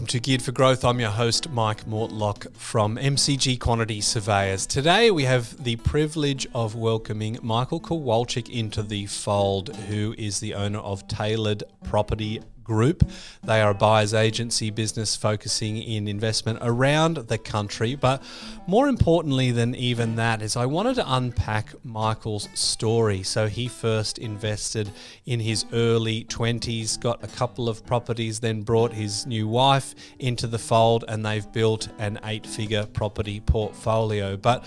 Welcome to Geared for Growth. I'm your host, Mike Mortlock from MCG Quantity Surveyors. Today we have the privilege of welcoming Michael Kowalczyk into the fold, who is the owner of Tailored Property Group. They are a buyer's agency business focusing in investment around the country. But more importantly than even that is I wanted to unpack Michael's story. So he first invested in his early 20s, got a couple of properties, then brought his new wife into the fold, and they've built an 8-figure property portfolio. But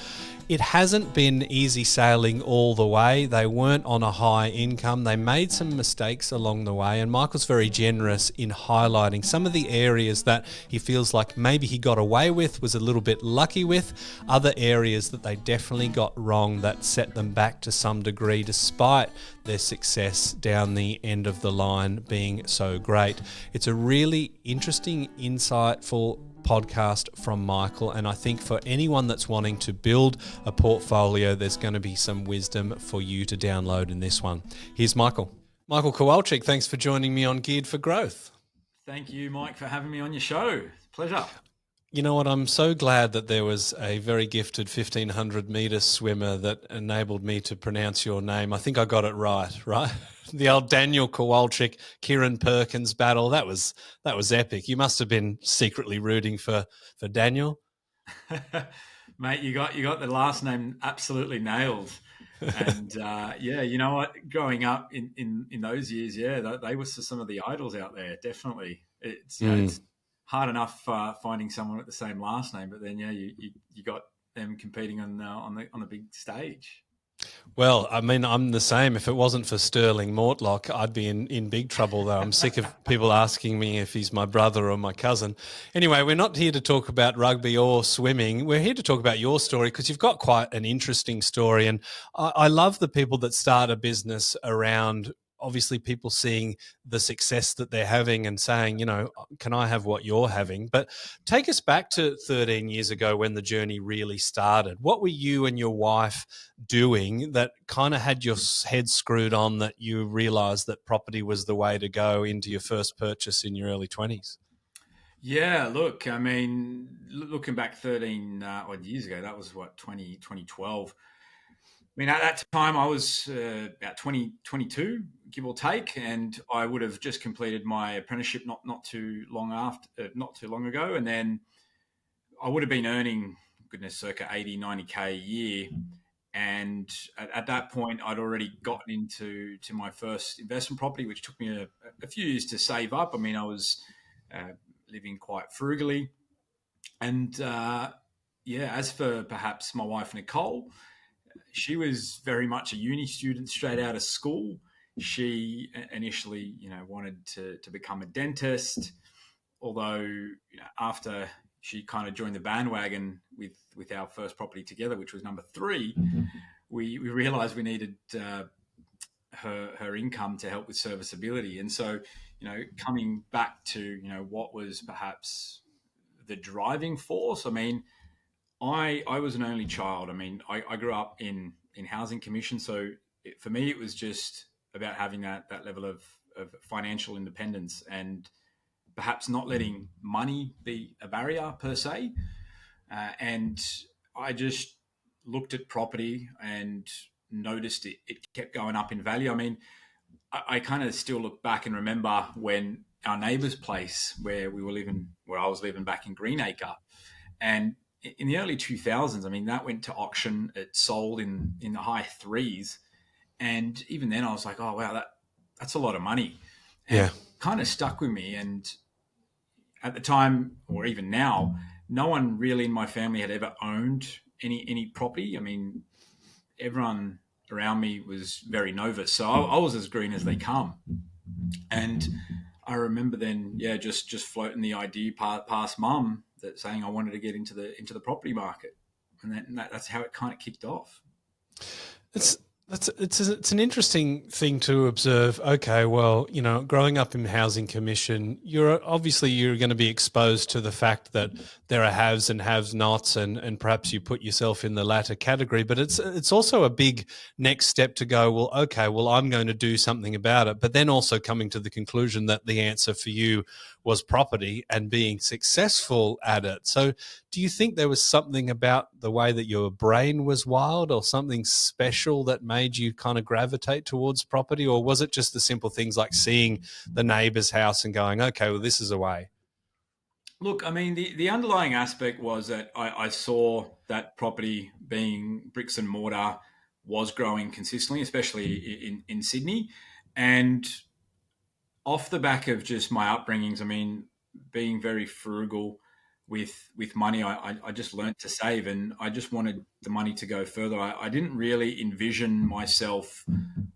it hasn't been easy sailing all the way. They weren't on a high income. They made some mistakes along the way, and Michael's very generous in highlighting some of the areas that he feels like maybe he got away with, was a little bit lucky with, other areas that they definitely got wrong that set them back to some degree despite their success down the end of the line being so great. It's a really interesting, insightful podcast from Michael, and I think for anyone that's wanting to build a portfolio, there's going to be some wisdom for you to download in this one. Here's Michael. Michael Kowalczyk, thanks for joining me on Geared for Growth. Thank you, Mike, for having me on your show. Pleasure. You know what, I'm so glad that there was a very gifted 1,500 metre swimmer that enabled me to pronounce your name. I think I got it right? The old Daniel Kowalczyk, Kieran Perkins battle, that was epic. You must have been secretly rooting for Daniel. Mate, you got the last name absolutely nailed. And yeah, you know what, growing up in those years, yeah, they were some of the idols out there, definitely. It's it's hard enough finding someone with the same last name, but then you got them competing on the big stage. Well, I mean, I'm the same. If it wasn't for Sterling Mortlock, I'd be in big trouble, though. I'm sick of people asking me if he's my brother or my cousin. Anyway, we're not here to talk about rugby or swimming. We're here to talk about your story because you've got quite an interesting story. And I love the people that start a business around, obviously, people seeing the success that they're having and saying, you know, can I have what you're having? But take us back to 13 years ago when the journey really started. What were you and your wife doing that kind of had your head screwed on that you realised that property was the way to go into your first purchase in your early 20s? Yeah, look, I mean, looking back 13 odd years ago, that was what, 2012. I mean, at that time, I was about 22, give or take, and I would have just completed my apprenticeship not too long ago, and then I would have been earning, goodness, circa 80, 90K a year, and at that point, I'd already gotten into my first investment property, which took me a few years to save up. I mean, I was living quite frugally, and as for perhaps my wife, Nicole, she was very much a uni student straight out of school. She initially, wanted to become a dentist, although after she kind of joined the bandwagon with our first property together, which was number 3, we realized we needed her income to help with serviceability. And so, coming back to, what was perhaps the driving force, I mean, I was an only child. I mean, I grew up in housing commission. So for me, it was just about having that level of financial independence and perhaps not letting money be a barrier per se. And I just looked at property and noticed it kept going up in value. I mean, I kind of still look back and remember when our neighbour's place where I was living back in Greenacre, and in the early 2000s, I mean, that went to auction. It sold in the high 3s. And even then I was like, oh, wow, that's a lot of money. And yeah, kind of stuck with me. And at the time, or even now, no one really in my family had ever owned any property. I mean, everyone around me was very novice. So I was as green as they come. And I remember then, just floating the idea past mum, that saying I wanted to get into the property market, and that's how it kind of kicked off. It's an interesting thing to observe. Okay, well, growing up in housing commission, you're going to be exposed to the fact that there are haves and have-nots, and perhaps you put yourself in the latter category. But it's also a big next step to go, well, okay, well, I'm going to do something about it. But then also coming to the conclusion that the answer for you was property and being successful at it. So do you think there was something about the way that your brain was wired or something special that made you kind of gravitate towards property? Or was it just the simple things like seeing the neighbor's house and going, okay, well, this is a way? Look, I mean, the underlying aspect was that I saw that property being bricks and mortar was growing consistently, especially in Sydney. And off the back of just my upbringings, I mean, being very frugal with money, I just learned to save, and I just wanted the money to go further. I didn't really envision myself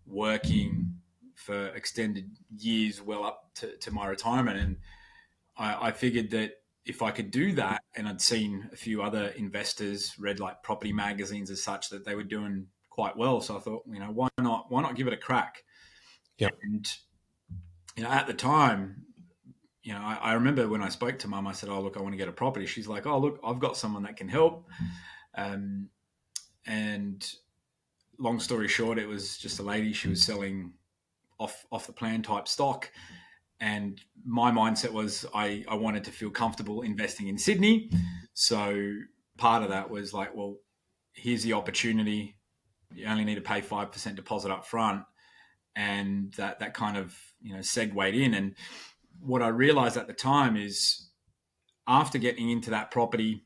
working for extended years well up to my retirement. And I figured that if I could do that, and I'd seen a few other investors, read like property magazines as such, that they were doing quite well. So I thought, why not give it a crack? Yep. And at the time, I remember when I spoke to Mum, I said, "Oh, look, I want to get a property." She's like, "Oh, look, I've got someone that can help." Um, and long story short, it was just a lady. She was selling off the plan type stock, and my mindset was I wanted to feel comfortable investing in Sydney. So part of that was like, well, here's the opportunity. You only need to pay 5% deposit up front, and that kind of segued in. And what I realized at the time is, after getting into that property,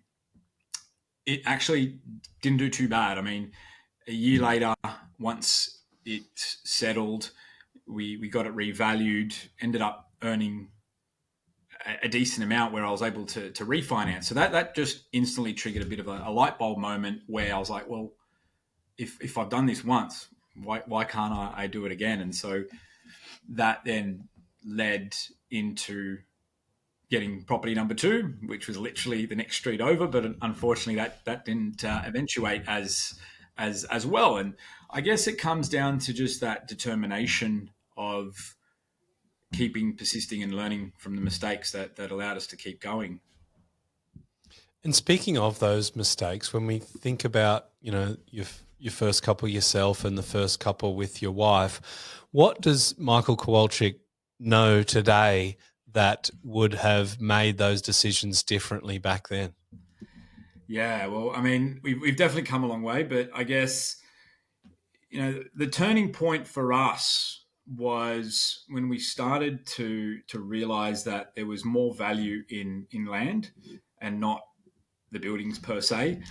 it actually didn't do too bad. I mean, a year later, once it settled, we got it revalued, ended up earning a decent amount where I was able to refinance. So that just instantly triggered a bit of a light bulb moment where I was like, well, if I've done this once, why can't I do it again? And so that then led into getting property number two, which was literally the next street over. But unfortunately, that didn't eventuate as well. And I guess it comes down to just that determination of keeping persisting and learning from the mistakes that allowed us to keep going. And speaking of those mistakes, when we think about, your first couple yourself and the first couple with your wife, what does Michael Kowalczyk know today that would have made those decisions differently back then? Yeah, well, I mean, we've definitely come a long way, but I guess, the turning point for us was when we started to realize that there was more value in land and not the buildings per se.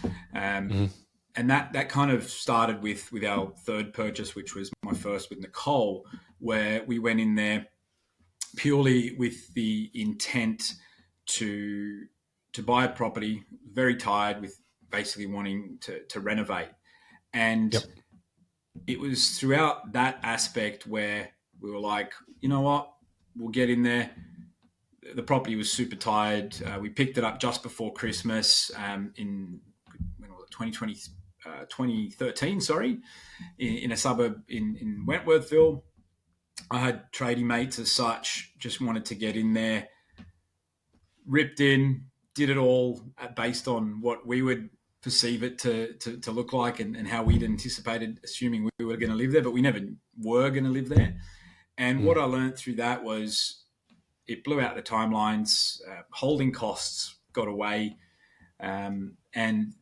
And that kind of started with our third purchase, which was my first with Nicole, where we went in there purely with the intent to buy a property, very tired with basically wanting to renovate. And Yep. it was throughout that aspect where we were like, you know what, we'll get in there. The property was super tired. We picked it up just before Christmas in when was it, 2013, sorry, in a suburb in Wentworthville. I had trading mates as such, just wanted to get in there, ripped in, did it all based on what we would perceive it to look like, and how we'd anticipated, assuming we were going to live there, but we never were going to live there. And what I learned through that was it blew out the timelines, holding costs got away, and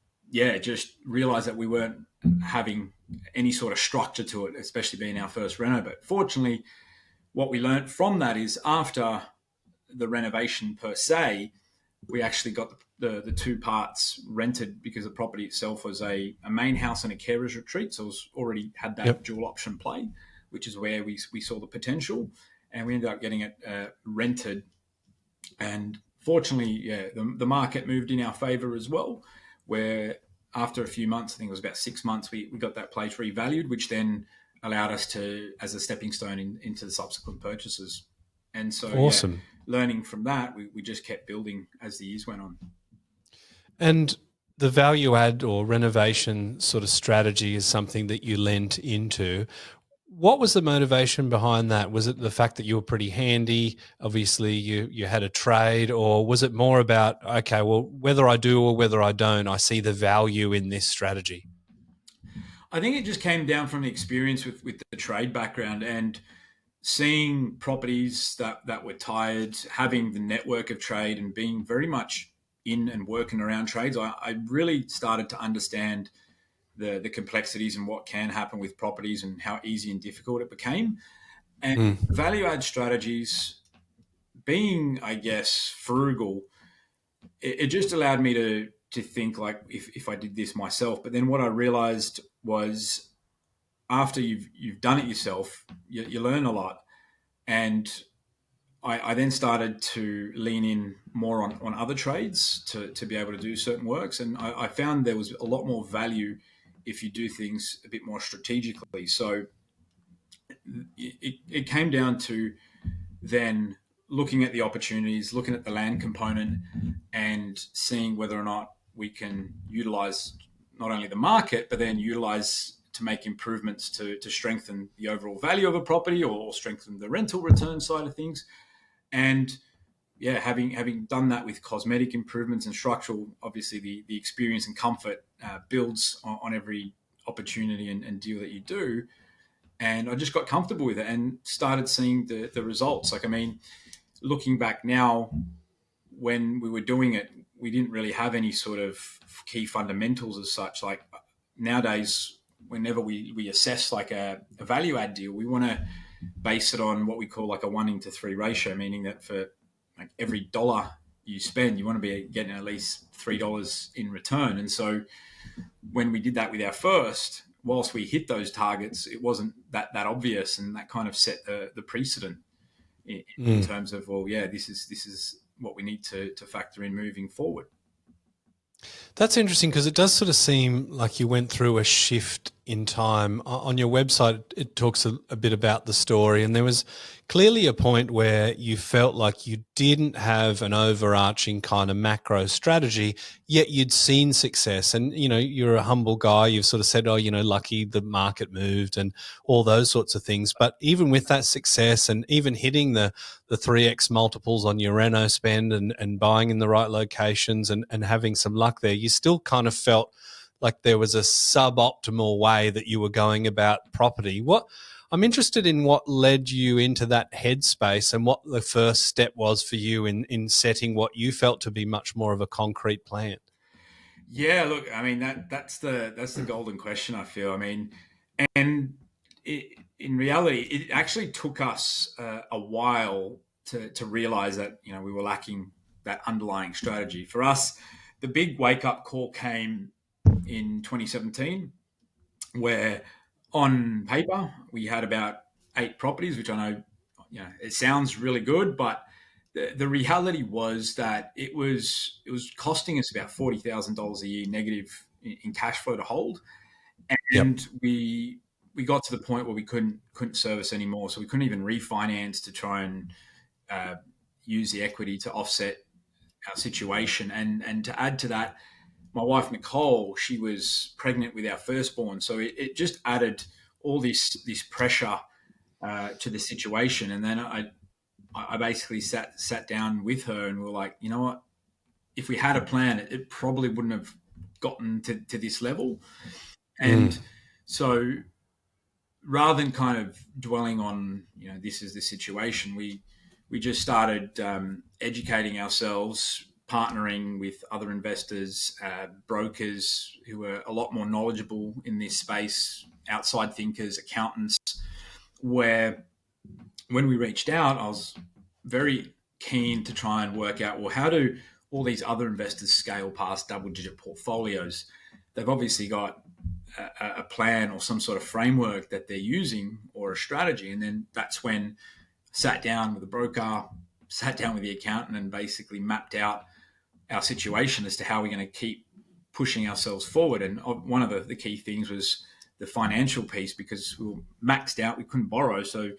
just realized that we weren't having any sort of structure to it, especially being our first reno. But fortunately, what we learned from that is after the renovation per se, we actually got the two parts rented because the property itself was a main house and a carers retreat. So it was already had that dual option play, which is where we saw the potential. And we ended up getting it rented. And fortunately, the market moved in our favor as well, where after a few months, I think it was about 6 months, we got that place revalued, which then allowed us to, as a stepping stone into the subsequent purchases. And so, Awesome. Learning from that, we just kept building as the years went on. And the value add or renovation sort of strategy is something that you lent into. What was the motivation behind that? Was it the fact that you were pretty handy? Obviously, you had a trade, or was it more about, okay, well, whether I do or whether I don't, I see the value in this strategy? I think it just came down from the experience with the trade background. And seeing properties that were tired, having the network of trade and being very much in and working around trades, I really started to understand the complexities and what can happen with properties and how easy and difficult it became. And value add strategies, being, I guess, frugal, it just allowed me to think like if I did this myself. But then what I realized was after you've done it yourself, you learn a lot. And I then started to lean in more on other trades to be able to do certain works. And I found there was a lot more value if you do things a bit more strategically. So it came down to then looking at the opportunities, looking at the land component, and seeing whether or not we can utilize not only the market, but then utilize to make improvements to strengthen the overall value of a property or strengthen the rental return side of things. And yeah, having done that with cosmetic improvements and structural, obviously the experience and comfort builds on every opportunity and deal that you do. And I just got comfortable with it and started seeing the results. Like, I mean, looking back now, when we were doing it, we didn't really have any sort of key fundamentals as such. Like nowadays, whenever we assess like a value add deal, we want to base it on what we call like a 1:3 ratio, meaning that for like every dollar you spend, you want to be getting at least $3 in return. And so when we did that with our first, whilst we hit those targets, it wasn't that obvious, and that kind of set the precedent in terms of, well, yeah, this is what we need to factor in moving forward. That's interesting because it does sort of seem like you went through a shift in time. On your website, it talks a bit about the story, and there was clearly a point where you felt like you didn't have an overarching kind of macro strategy, yet you'd seen success. And, you know, you're a humble guy. You've sort of said, oh, you know, lucky the market moved and all those sorts of things. But even with that success and even hitting the 3x multiples on your reno spend and buying in the right locations and having some luck there, you still kind of felt like there was a suboptimal way that you were going about property. I'm interested in what led you into that headspace and what the first step was for you in setting what you felt to be much more of a concrete plan. Yeah, look, I mean that's the golden question, I feel. I mean, and in reality, it actually took us a while to realize that, you know, we were lacking that underlying strategy. For us, the big wake up call came in 2017, where on paper we had about 8 properties, which I know, you know, it sounds really good, but the reality was that it was costing us about $40,000 a year negative in cash flow to hold, and Yep. we got to the point where we couldn't service anymore, so we couldn't even refinance to try and use the equity to offset our situation. And to add to that, my wife Nicole, she was pregnant with our firstborn, so it just added all this pressure to the situation. And then I basically sat down with her and we were like, you know what? If we had a plan, it probably wouldn't have gotten to this level. And so rather than kind of dwelling on, you know, this is the situation, we just started educating ourselves, partnering with other investors, brokers who were a lot more knowledgeable in this space, outside thinkers, accountants, where when we reached out, I was very keen to try and work out, well, how do all these other investors scale past double-digit portfolios? They've obviously got a plan or some sort of framework that they're using or a strategy. And then that's when I sat down with the broker, sat down with the accountant, and basically mapped out our situation as to how we're going to keep pushing ourselves forward. And one of the key things was the financial piece, because we were maxed out, we couldn't borrow. So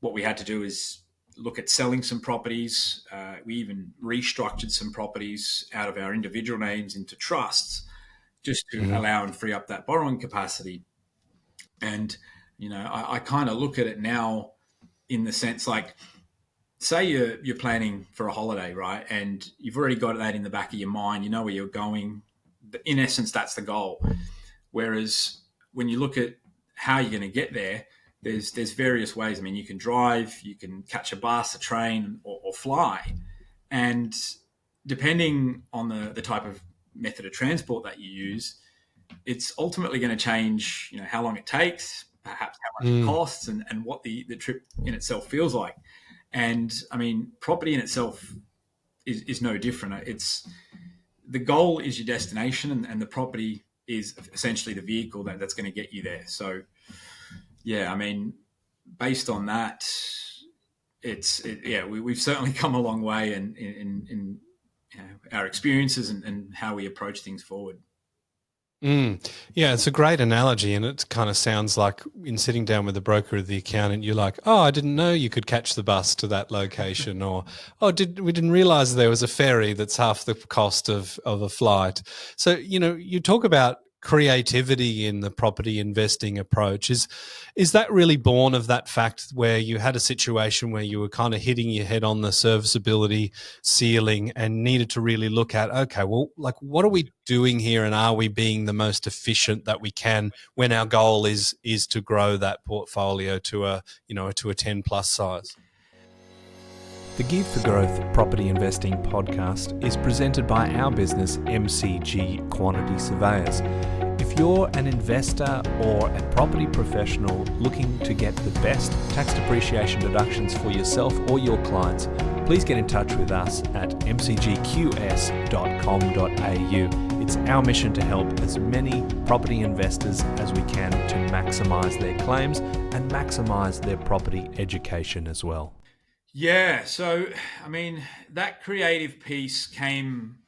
what we had to do is look at selling some properties. We even restructured some properties out of our individual names into trusts, just to allow and free up that borrowing capacity. And, you know, I kind of look at it now in the sense like, say you're planning for a holiday, right? And you've already got that in the back of your mind, you know where you're going. In essence, that's the goal. Whereas when you look at how you're going to get there, there's various ways. I mean, you can drive, you can catch a bus, a train, or fly, and depending on the type of method of transport that you use, it's ultimately going to change, how long it takes, perhaps how much it costs, and what the trip in itself feels like. And I mean, property in itself is no different. It's the goal is your destination, and the property is essentially the vehicle that's going to get you there. So, yeah, I mean, based on that, we've certainly come a long way in our experiences and how we approach things forward. Yeah, it's a great analogy, and it kind of sounds like in sitting down with the broker or the accountant, you're like, "Oh, I didn't know you could catch the bus to that location," or "Oh, we didn't realize there was a ferry that's half the cost of a flight." So, you talk about creativity in the property investing approach. Is that really born of that fact where you had a situation where you were kind of hitting your head on the serviceability ceiling and needed to really look at, okay, well, like, what are we doing here, and are we being the most efficient that we can when our goal is to grow that portfolio to a 10 plus size? The Geared for Growth Property Investing podcast is presented by our business, MCG Quantity Surveyors. If you're an investor or a property professional looking to get the best tax depreciation deductions for yourself or your clients, please get in touch with us at mcgqs.com.au. It's our mission to help as many property investors as we can to maximise their claims and maximise their property education as well. Yeah, so I mean, that creative piece came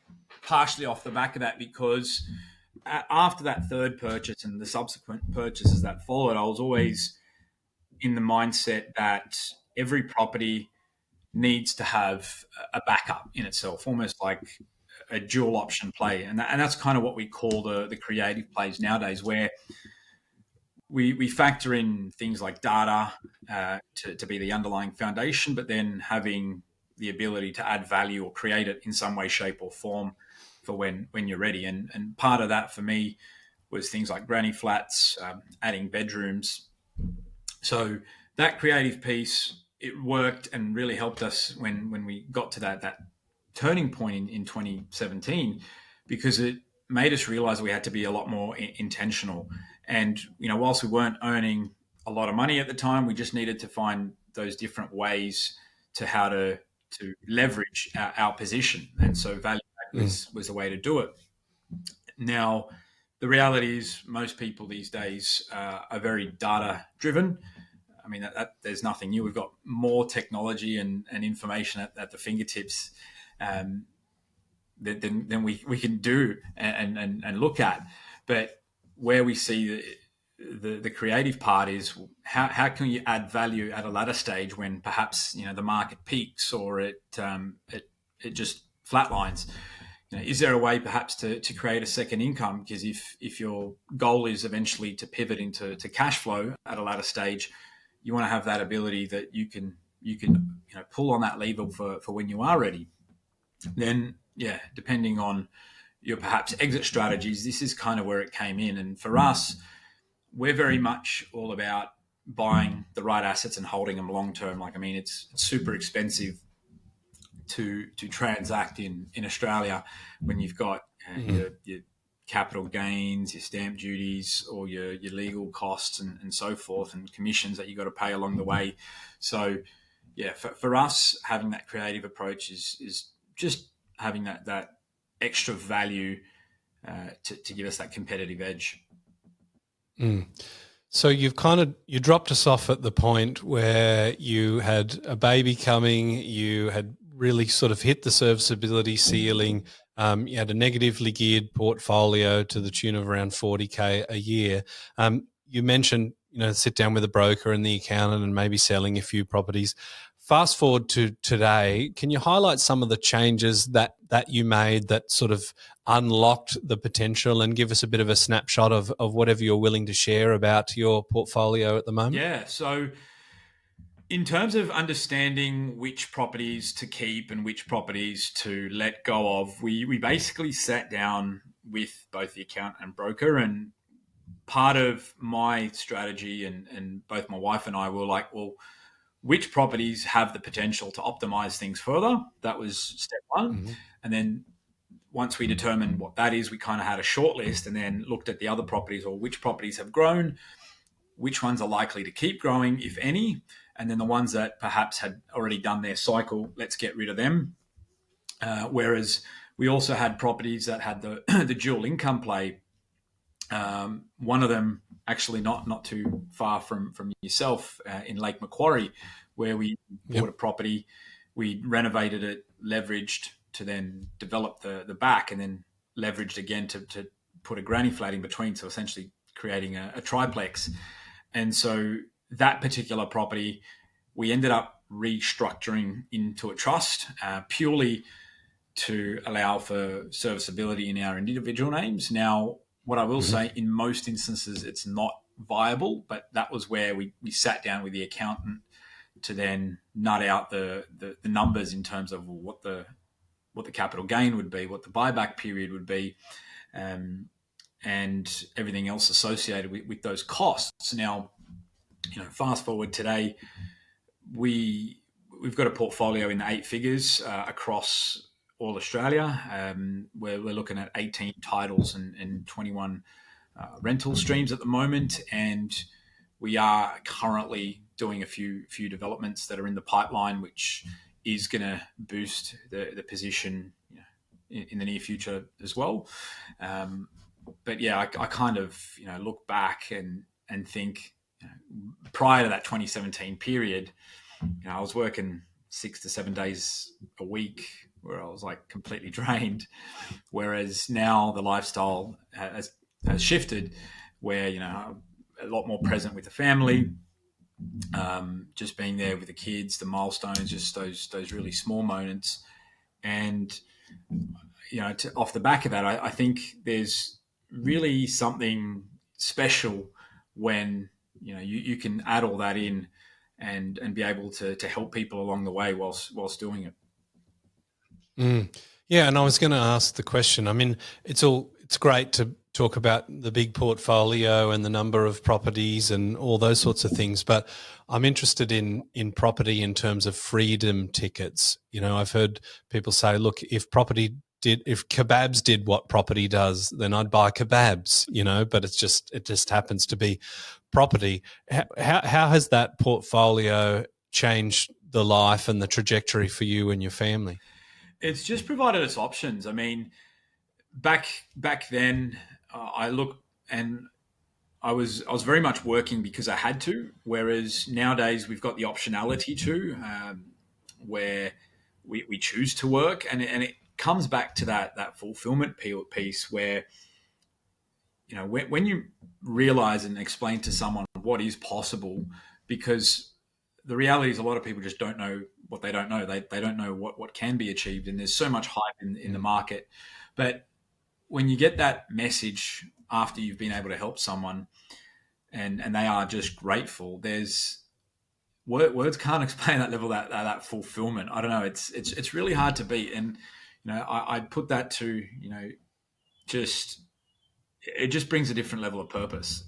partially off the back of that, because after that third purchase and the subsequent purchases that followed, I was always in the mindset that every property needs to have a backup in itself, almost like a dual option play. And that's kind of what we call the creative plays nowadays, where we factor in things like data to be the underlying foundation, but then having the ability to add value or create it in some way, shape, or form for when you're ready. And part of that for me was things like granny flats, adding bedrooms. So that creative piece, it worked and really helped us when we got to that turning point in 2017, because it made us realize we had to be a lot more intentional. And, whilst we weren't earning a lot of money at the time, we just needed to find those different ways to how to leverage our position. And so value was the way to do it. Now, the reality is most people these days are very data driven. I mean, there's nothing new. We've got more technology and information at the fingertips than we can do and look at. But where we see the creative part is how can you add value at a latter stage when perhaps the market peaks or it just flatlines. Is there a way perhaps to create a second income? Because if your goal is eventually to pivot into cash flow at a latter stage, you want to have that ability that you can pull on that lever for when you are ready. Then, yeah, depending on your perhaps exit strategies, this is kind of where it came in. And for us, we're very much all about buying the right assets and holding them long term. Like, I mean, it's super expensive to transact in Australia when you've got your capital gains, your stamp duties, or your legal costs and so forth, and commissions that you've got to pay along the way. So, yeah, for us, having that creative approach is just having that extra value to give us that competitive edge. So you dropped us off at the point where you had a baby coming, you had really sort of hit the serviceability ceiling. You had a negatively geared portfolio to the tune of around 40K a year. You mentioned, sit down with a broker and the accountant and maybe selling a few properties. Fast forward to today, can you highlight some of the changes that you made that sort of unlocked the potential, and give us a bit of a snapshot of whatever you're willing to share about your portfolio at the moment? Yeah, so in terms of understanding which properties to keep and which properties to let go of, we basically sat down with both the accountant and broker and part of my strategy, and both my wife and I were like, well, which properties have the potential to optimize things further? That was step one. Mm-hmm. And then once we determined what that is, we kind of had a short list and then looked at the other properties, or which properties have grown, which ones are likely to keep growing, if any, and then the ones that perhaps had already done their cycle, let's get rid of them. Whereas we also had properties that had the the dual income play. One of them actually not too far from yourself, in Lake Macquarie, where we bought Yep. a property, we renovated it, leveraged to then develop the back, and then leveraged again to put a granny flat in between, so essentially creating a triplex. And so that particular property, we ended up restructuring into a trust, purely to allow for serviceability in our individual names. Now, what I will Mm-hmm. say, in most instances, it's not viable, but that was where we sat down with the accountant to then nut out the numbers in terms of what the capital gain would be, what the buyback period would be, and everything else associated with those costs. Now, fast forward today, we've got a portfolio in the eight figures, across all Australia. We're looking at 18 titles and 21 rental streams at the moment, and we are currently doing a few developments that are in the pipeline, which is going to boost the position, in the near future as well. But yeah, I kind of look back and think, prior to that 2017 period, I was working 6 to 7 days a week, where I was like completely drained. Whereas now the lifestyle has shifted, where a lot more present with the family, just being there with the kids, the milestones, just those really small moments. And off the back of that, I think there's really something special when you can add all that in and be able to help people along the way whilst doing it. Yeah, and I was going to ask the question. I mean, it's great to talk about the big portfolio and the number of properties and all those sorts of things, but I'm interested in property in terms of freedom tickets. I've heard people say, look, if kebabs did what property does, then I'd buy kebabs, but it just happens to be property. How has that portfolio changed the life and the trajectory for you and your family? It's just provided us options. I mean, back then, I look and I was very much working because I had to. Whereas nowadays we've got the optionality to, where we choose to work, and it comes back to that fulfillment piece where when you realize and explain to someone what is possible, because the reality is a lot of people just don't know what they don't know. They don't know what can be achieved, and there's so much hype in the market. But when you get that message after you've been able to help someone, and they are just grateful, there's words can't explain that level, that fulfillment. I don't know. It's really hard to beat, and I put that to just it just brings a different level of purpose.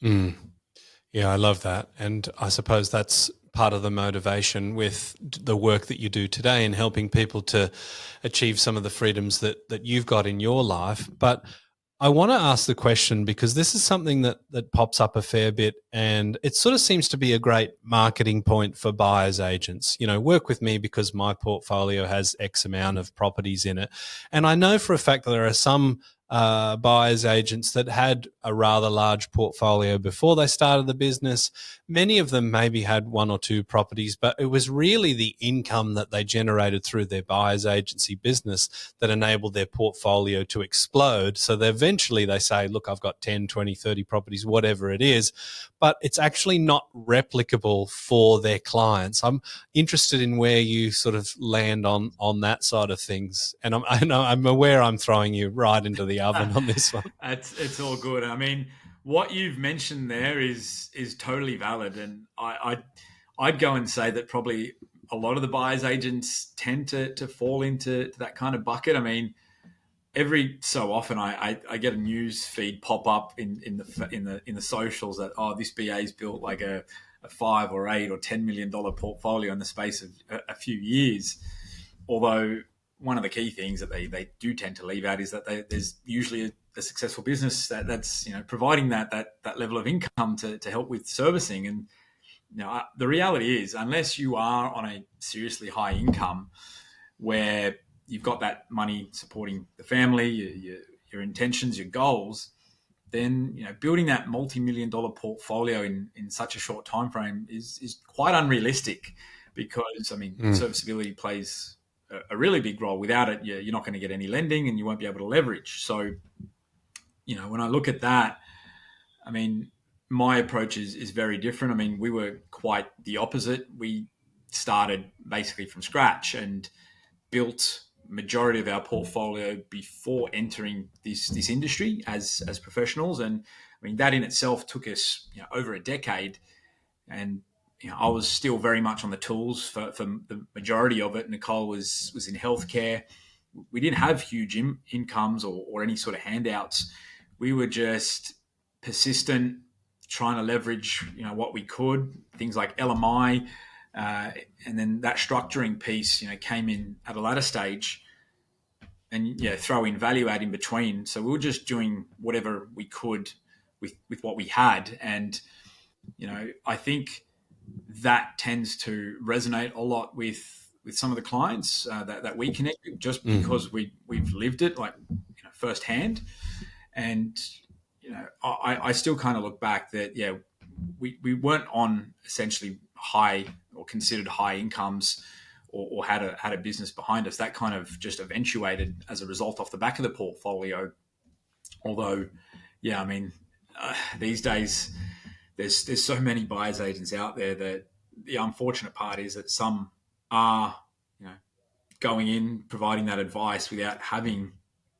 Mm. Yeah, I love that. And I suppose that's part of the motivation with the work that you do today in helping people to achieve some of the freedoms that you've got in your life. But I want to ask the question because this is something that pops up a fair bit, and it sort of seems to be a great marketing point for buyers agents. Work with me because my portfolio has X amount of properties in it. And I know for a fact that there are some buyers agents that had a rather large portfolio before they started the business. Many of them maybe had one or two properties, but it was really the income that they generated through their buyers agency business that enabled their portfolio to explode. So eventually they say, look, I've got 10, 20, 30 properties, whatever it is, but it's actually not replicable for their clients. I'm interested in where you sort of land on that side of things. And I'm aware I'm throwing you right into the oven on this one. It's all good. I mean, what you've mentioned there is totally valid, and I'd go and say that probably a lot of the buyers agents tend to fall into that kind of bucket. I mean, every so often I get a news feed pop up in the socials that, oh, this BA's built like a 5 or 8 or $10 million portfolio in the space of a few years. Although one of the key things that they do tend to leave out is that there's usually a successful business that's providing that level of income to help with servicing. And the reality is, unless you are on a seriously high income where you've got that money supporting the family, your intentions, your goals, then building that multi-million-dollar portfolio in such a short time frame is quite unrealistic, because serviceability plays a really big role. Without it, you're not going to get any lending, and you won't be able to leverage. So, when I look at that, my approach is very different. We were quite the opposite. We started basically from scratch and built majority of our portfolio before entering this industry as professionals. And that in itself took us over a decade. And I was still very much on the tools for the majority of it. Nicole was in healthcare. We didn't have huge incomes or any sort of handouts. We were just persistent, trying to leverage what we could, things like LMI, and then that structuring piece came in at a latter stage, and throw in value add in between. So we were just doing whatever we could with what we had. And I think that tends to resonate a lot with some of the clients that we connect with, just because we've lived it like firsthand. And I still kind of look back that we weren't on essentially high or considered high incomes, or had a business behind us. That kind of just eventuated as a result off the back of the portfolio. Although, these days there's so many buyers agents out there that the unfortunate part is that some are going in providing that advice without having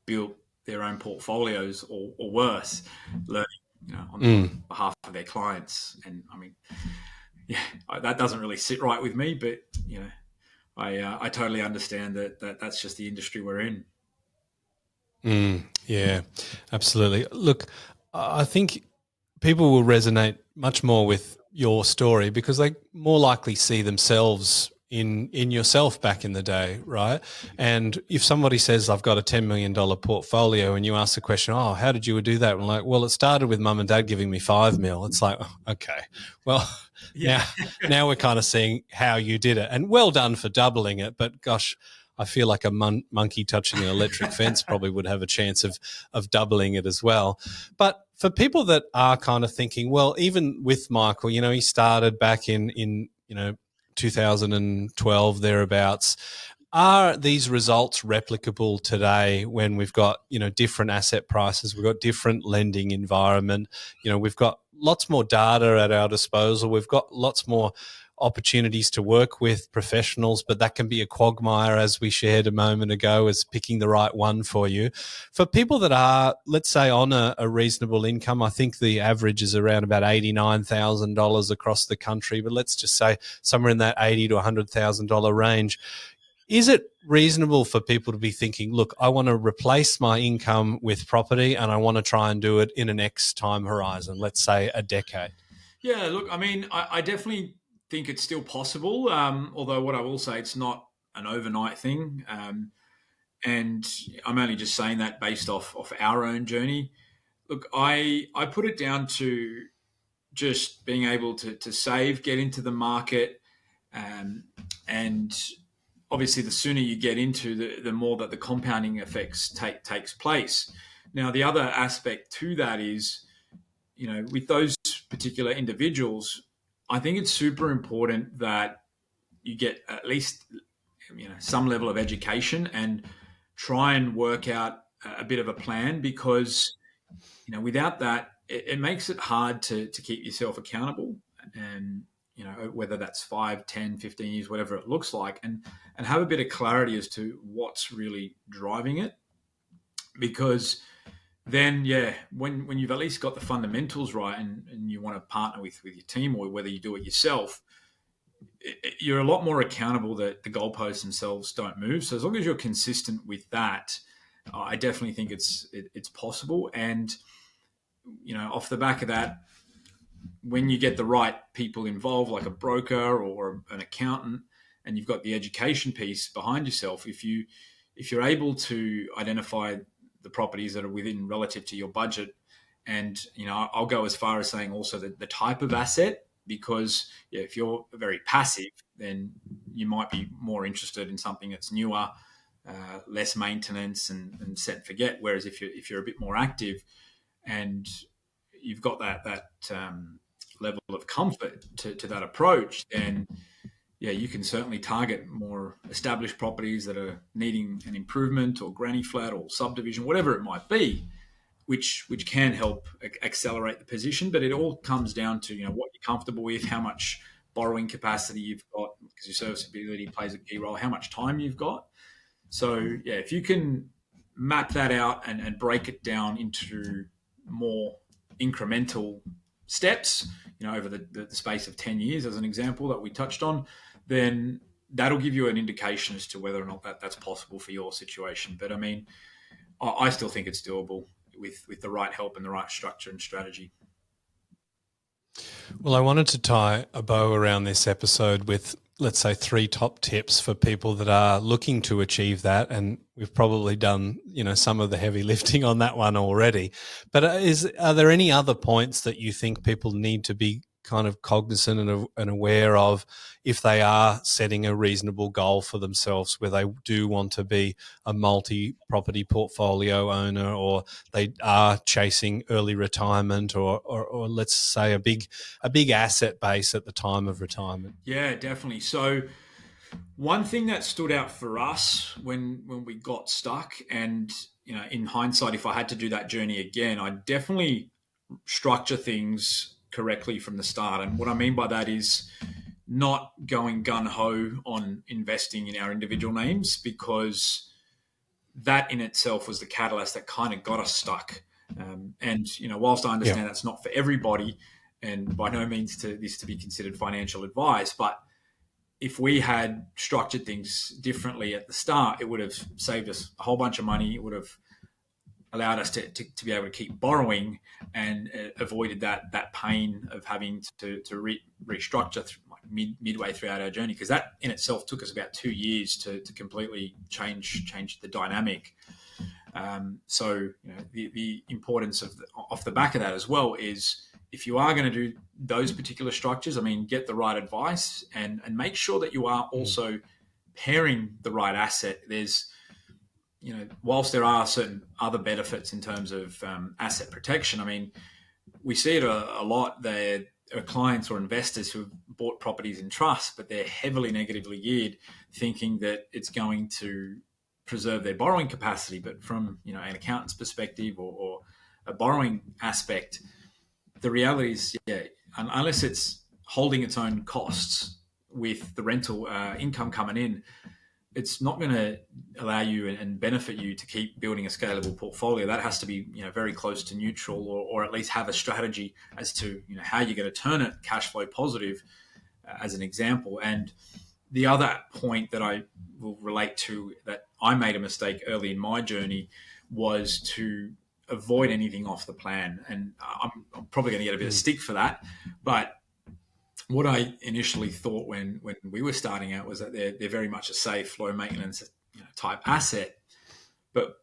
built their own portfolios, or worse, learning on behalf of their clients. And that doesn't really sit right with me, but I totally understand that's just the industry we're in. Yeah, absolutely. Look, I think people will resonate much more with your story because they more likely see themselves in yourself back in the day, right? And if somebody says, I've got a $10 million portfolio, and you ask the question, oh, how did you do that? I'm like, well, it started with mum and dad giving me $5 million. It's like, okay, well, now we're kind of seeing how you did it, and well done for doubling it. But gosh, I feel like a monkey touching an electric fence probably would have a chance of doubling it as well. But for people that are kind of thinking, well, even with Michael, he started back in 2012 thereabouts. Are these results replicable today when we've got different asset prices, we've got different lending environment, we've got lots more data at our disposal, we've got lots more opportunities to work with professionals, but that can be a quagmire, as we shared a moment ago, as picking the right one for you. For people that are, let's say, on a reasonable income, I think the average is around about $89,000 across the country, but let's just say somewhere in that $80,000 to $100,000 range. Is it reasonable for people to be thinking, look, I want to replace my income with property and I want to try and do it in an X time horizon, let's say a decade? Yeah, look, I definitely think it's still possible. Although what I will say, it's not an overnight thing. And I'm only just saying that based off our own journey. Look, I put it down to just being able to save, get into the market, and obviously the sooner you get into, the more that the compounding effects takes place. Now, the other aspect to that is, with those particular individuals, I think it's super important that you get at least some level of education and try and work out a bit of a plan, because without that, it makes it hard to keep yourself accountable, and whether that's 5, 10, 15 years, whatever it looks like, and have a bit of clarity as to what's really driving it. Because then, when you've at least got the fundamentals right, and you want to partner with your team, or whether you do it yourself, you're a lot more accountable that the goalposts themselves don't move. So as long as you're consistent with that, I definitely think it's possible. And off the back of that, when you get the right people involved, like a broker or an accountant, and you've got the education piece behind yourself, if you're able to identify the properties that are within relative to your budget, and I'll go as far as saying also the type of asset, because if you're very passive, then you might be more interested in something that's newer, less maintenance, and set and forget. Whereas if you're a bit more active and you've got that level of comfort to that approach, then you can certainly target more established properties that are needing an improvement, or granny flat, or subdivision, whatever it might be, which can help accelerate the position. But it all comes down to what you're comfortable with, how much borrowing capacity you've got, because your serviceability plays a key role, how much time you've got. So if you can map that out and break it down into more incremental steps, over the space of 10 years, as an example that we touched on, then that'll give you an indication as to whether or not that's possible for your situation. But I mean, I still think it's doable with the right help and the right structure and strategy. Well, I wanted to tie a bow around this episode with, let's say, 3 top tips for people that are looking to achieve that. And we've probably done, some of the heavy lifting on that one already. But are there any other points that you think people need to be kind of cognizant and aware of if they are setting a reasonable goal for themselves, where they do want to be a multi-property portfolio owner, or they are chasing early retirement, or let's say a big asset base at the time of retirement? Yeah, definitely. So one thing that stood out for us when we got stuck, and in hindsight, if I had to do that journey again, I'd definitely structure things correctly from the start. And what I mean by that is not going gung-ho on investing in our individual names, because that in itself was the catalyst that kind of got us stuck. And whilst I understand that's not for everybody, and by no means this to be considered financial advice, but if we had structured things differently at the start, it would have saved us a whole bunch of money. It would have allowed us to be able to keep borrowing, and avoided that pain of having to restructure midway throughout our journey, because that in itself took us about 2 years to completely change the dynamic. So the importance of off the back of that as well is, if you are going to do those particular structures, I mean, get the right advice, and make sure that you are also pairing the right asset. There's whilst there are certain other benefits in terms of asset protection, I mean, we see it a lot. There are clients or investors who have bought properties in trust, but they're heavily negatively geared, thinking that it's going to preserve their borrowing capacity. But from an accountant's perspective, or a borrowing aspect, the reality is, unless it's holding its own costs with the rental income coming in, it's not going to allow you and benefit you to keep building a scalable portfolio. That has to be very close to neutral, or at least have a strategy as to how you're going to turn it cash flow positive, as an example. And the other point that I will relate to, that I made a mistake early in my journey, was to avoid anything off the plan. And I'm probably going to get a bit of stick for that, but what I initially thought when we were starting out was that they're very much a safe, low maintenance type asset. But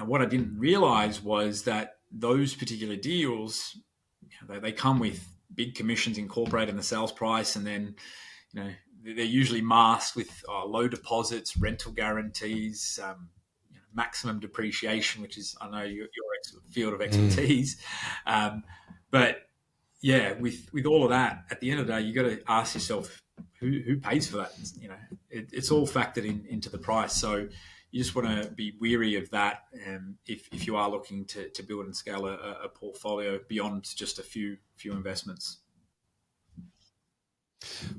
what I didn't realize was that those particular deals, they come with big commissions incorporated in the sales price, and then they're usually masked with low deposits, rental guarantees, maximum depreciation, which is, I know, your field of expertise. But with all of that, at the end of the day, you got to ask yourself who pays for that. It's all factored into the price. So you just want to be weary of that, if you are looking to build and scale a portfolio beyond just a few investments.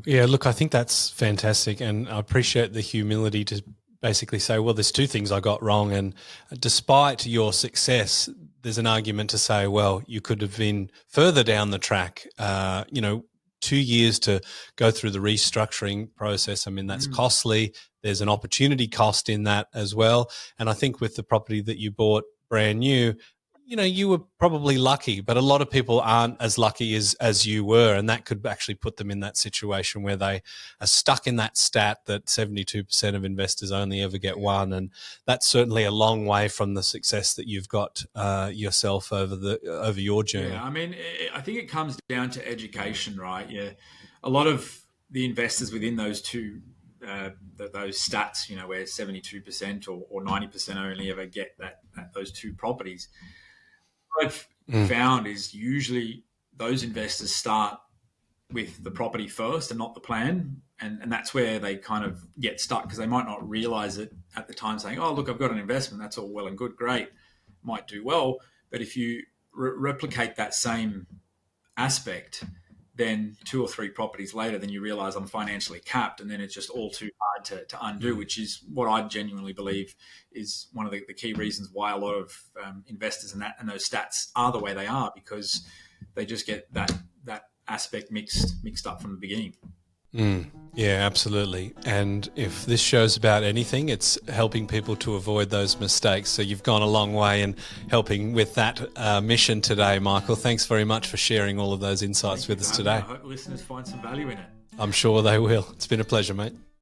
Yeah, look, I think that's fantastic, and I appreciate the humility to basically say, well, there's 2 things I got wrong, and despite your success, there's an argument to say, well, you could have been further down the track. 2 years to go through the restructuring process. I mean, that's costly. There's an opportunity cost in that as well. And I think with the property that you bought brand new, you were probably lucky, but a lot of people aren't as lucky as you were. And that could actually put them in that situation where they are stuck in that stat that 72% of investors only ever get one. And that's certainly a long way from the success that you've got yourself over your journey. Yeah, I mean, I think it comes down to education, right? Yeah, a lot of the investors within those two, those stats, where 72% or 90% only ever get those two properties. What I've found is usually those investors start with the property first and not the plan. And that's where they kind of get stuck because they might not realize it at the time saying, oh, look, I've got an investment. That's all well and good. Great. Might do well. But if you replicate that same aspect, then 2 or 3 properties later, then you realize I'm financially capped, and then it's just all too hard to undo, which is what I genuinely believe is one of the key reasons why a lot of investors and those stats are the way they are, because they just get that aspect mixed up from the beginning. Yeah, absolutely. And if this show's about anything, it's helping people to avoid those mistakes. So you've gone a long way in helping with that mission today, Michael. Thanks very much for sharing all of those insights with us today. I hope listeners find some value in it. I'm sure they will. It's been a pleasure, mate.